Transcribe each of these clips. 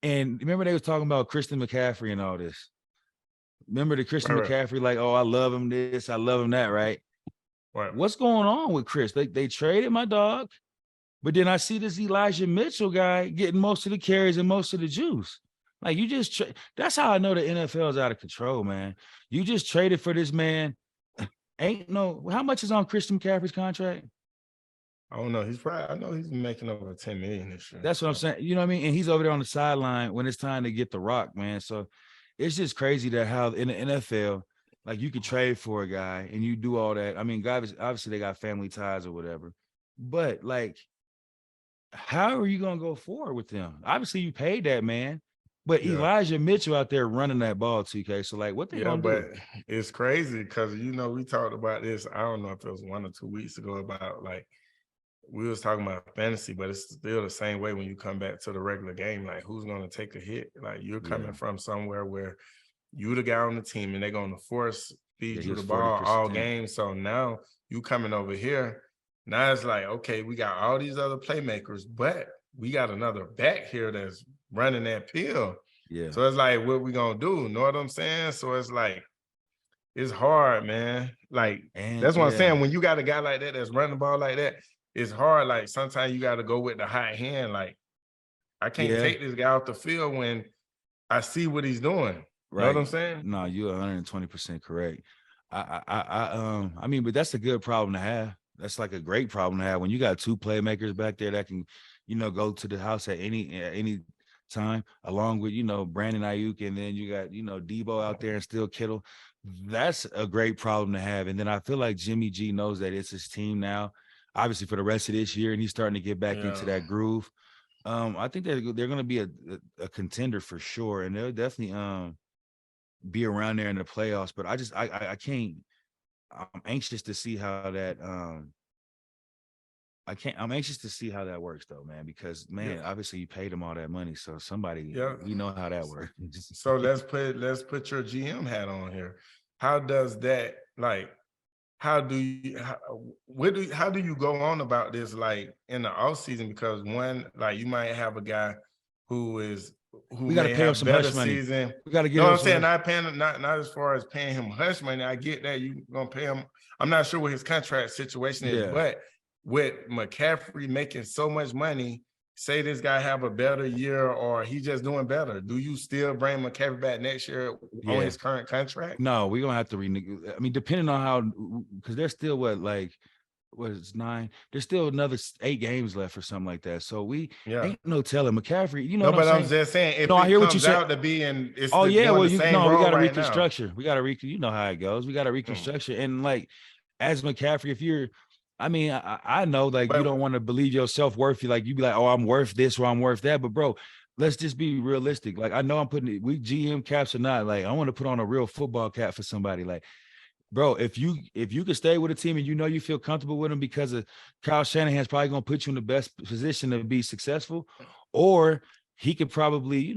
And remember they was talking about Christian McCaffrey and all this. Remember the Christian Right. McCaffrey, like, oh, I love him this, I love him that, right? Right. What's going on with Chris? They traded my dog, but then I see this Elijah Mitchell guy getting most of the carries and most of the juice. Like you just that's how I know the NFL is out of control, man. You just traded for this man. Ain't no how much is on Christian McCaffrey's contract? I don't know. He's probably. I know he's making over 10 million this year. That's what I'm saying. You know what I mean? And he's over there on the sideline when it's time to get the rock, man. So it's just crazy that how in the NFL, like you could trade for a guy and you do all that. I mean, guys, obviously they got family ties or whatever, but like, how are you gonna go forward with them? Obviously, you paid that man, but Yeah. Elijah Mitchell out there running that ball, TK. So like, what they gonna but do? it's crazy because we talked about this. I don't know if it was 1 or 2 weeks ago about like we was talking about fantasy, but it's still the same way when you come back to the regular game. Like, who's gonna take a hit? Like you're coming from somewhere where you the guy on the team and they're gonna force feed you the ball all game. So now you coming over here. Now it's like, okay, we got all these other playmakers, but we got another back here that's running that pill. Yeah. So it's like, what we gonna do? Know what I'm saying? So it's like, it's hard, man. Like, that's what I'm saying. When you got a guy like that that's running the ball like that, it's hard. Like, sometimes you got to go with the hot hand. Like, I can't take this guy off the field when I see what he's doing. Right. Know what I'm saying? No, you're 120% correct. I mean, but that's a good problem to have. That's like a great problem to have when you got two playmakers back there that can, go to the house at any time, along with Brandon Ayuk, and then you got Debo out there and still Kittle. That's a great problem to have. And then I feel like Jimmy G knows that it's his team now, obviously for the rest of this year, and he's starting to get back into that groove. I think they're going to be a contender for sure, and they'll definitely be around there in the playoffs. But I can't. I'm anxious to see how that. I'm anxious to see how that works, though, man. Because obviously you paid them all that money, so somebody, we know how that works. So let's put your GM hat on here. How does that How do you go on about this like in the off season? Because one, like you might have a guy who we got to pay him some hush money. We got to get. No, I'm saying not paying, not as far as paying him hush money. I get that you gonna pay him. I'm not sure what his contract situation is, but with McCaffrey making so much money, say this guy have a better year or he just doing better, do you still bring McCaffrey back next year on his current contract? No, we're gonna have to renegotiate. I mean, depending on how, because there's still what is 9? There's still another 8 games left or something like that. So we ain't no telling McCaffrey. You know, no, what I'm just saying if I hear what you said out to be in. It's well, we got to right reconstruction. We got to you know how it goes. We got to reconstruction, and like as McCaffrey, if you're. I mean, I know like you don't want to believe your self-worth. You be like, oh, I'm worth this or I'm worth that. But bro, let's just be realistic. Like, I know I'm putting we GM caps or not. Like, I want to put on a real football cap for somebody. Like, bro, if you can stay with a team and you feel comfortable with them because of Kyle Shanahan's probably gonna put you in the best position to be successful, or he could probably,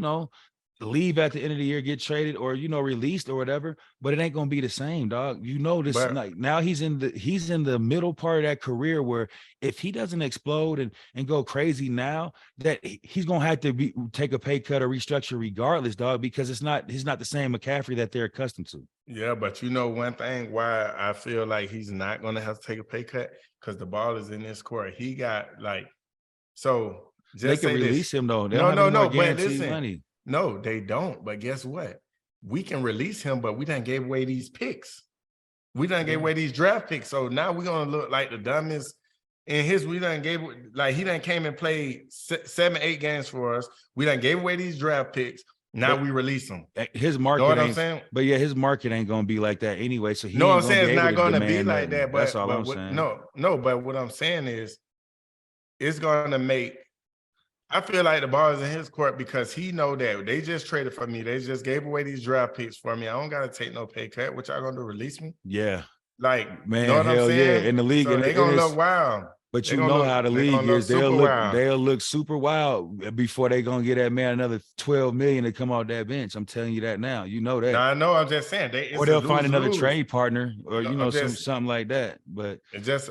leave at the end of the year, get traded or released or whatever, but it ain't gonna be the same, dog. This like now he's in the middle part of that career where if he doesn't explode and go crazy now, that he's gonna have to take a pay cut or restructure regardless, dog, because he's not the same McCaffrey that they're accustomed to. Yeah, but one thing why I feel like he's not gonna have to take a pay cut, because the ball is in his court. He got so just they can release him though. They no, but listen, money. No, they don't. But guess what? We can release him, but we done gave away these picks. We done gave away these draft picks. So now we're gonna look like the dumbest. We done gave he done came and played 7, 8 games for us. We done gave away these draft picks. Now we release him. His market, know what I'm saying? But his market ain't gonna be like that anyway. So I'm saying it's not gonna be like that. But that's all I'm saying. No. But what I'm saying is, it's gonna make. I feel like the ball is in his court because he know that they just traded for me. They just gave away these draft picks for me. I don't gotta take no pay cut. What y'all gonna do? Release me? Yeah. Like, man, know what hell I'm saying? Yeah. In the league, so they gonna look wild. But how the league is. They'll look super wild before they gonna get that man another $12 million to come off that bench. I'm telling you that now. You know that. Now, I know. I'm just saying. Or they'll find another trade partner, or something like that. But it's just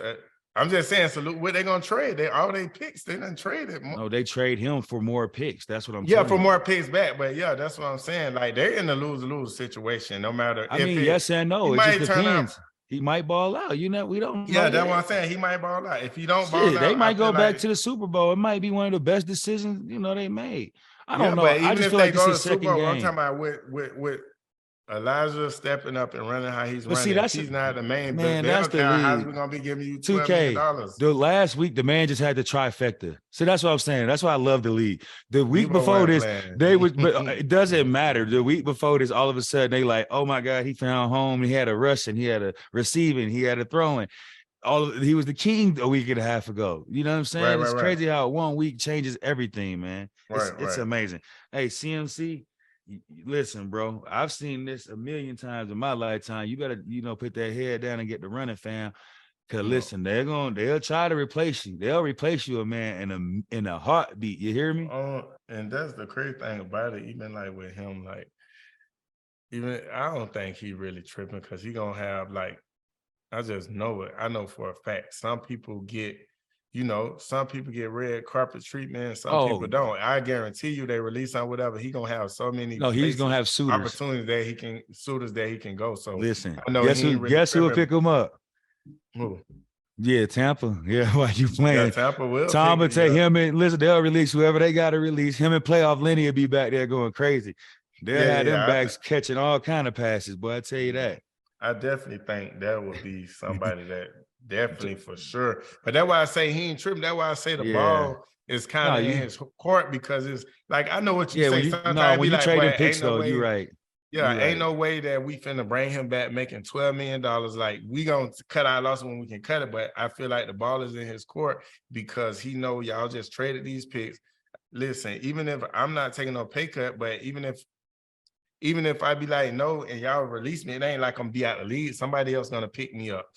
I'm just saying, salute. What they gonna trade? All they picks. They done traded. No, they trade him for more picks. That's what I'm Yeah, telling for you. more picks back. But yeah, that's what I'm saying. Like they're in a lose-lose situation. No matter I if mean, yes and he no. It just might turn out. depends. He might ball out. We don't Yeah, know that's what I'm yet. saying. He might ball out. If he don't ball Shit, they out, I might feel go back like to the Super Bowl. It might be one of the best decisions, they made. I yeah. don't know. But I even just if feel they like this go to is the Super second Bowl, I'm game. talking about with Elijah stepping up and running how he's But see, running. If he's not the main man, bell that's the cow, how's league. we gonna be giving you $12 million? 2K. The last week, the man just had the trifecta. So that's what I'm saying. That's why I love the league. The week Debo before wasn't this, playing. they would, but it doesn't matter. The week before this, all of a sudden they like, oh my God, he found home. He had a rushing, he had a receiving, he had a throwing. He was the king a week and a half ago. You know what I'm saying? It's Right. crazy how 1 week changes everything, man. It's Right. amazing. Hey, CMC, listen, bro. I've seen this a million times in my lifetime. You better, put that head down and get the running, fam. Cause listen, they'll try to replace you. They'll replace you, man, in a heartbeat. You hear me? And that's the crazy thing about it. Even like with him, like even I don't think he really tripping because he gonna have like I just know it. I know for a fact. Some people get red carpet treatment. Some people Oh, don't. I guarantee you, they release on whatever. He gonna have so many no, he's gonna places, have suitors. opportunities that suitors that he can go. So Listen, I know guess he who? ain't really Guess who will tripping. pick him up? Who? Yeah, Tampa. Yeah, why you Yeah, playing? Tampa will Tom will pick. take Yeah, him and listen, they'll release whoever they got to release. Him and playoff Lenny will be back there going crazy. They'll have them yeah. backs catching all kind of passes, boy. I tell you that. I definitely think that would be somebody that definitely for sure. But that's why I say he ain't tripping. That's why I say the Yeah. ball is kind No, of in his court because it's like I know what you say. Sometimes when be you like, trade them boy, picks ain't no though, you're way. right. Yeah, You're ain't right. no way that we finna bring him back making $12 million. Like we gonna cut our loss when we can cut it. But I feel like the ball is in his court because he know y'all just traded these picks. Listen, even if I'm not taking no pay cut, but even if I be like no and y'all release me, it ain't like I'm be out the league. Somebody else gonna pick me up.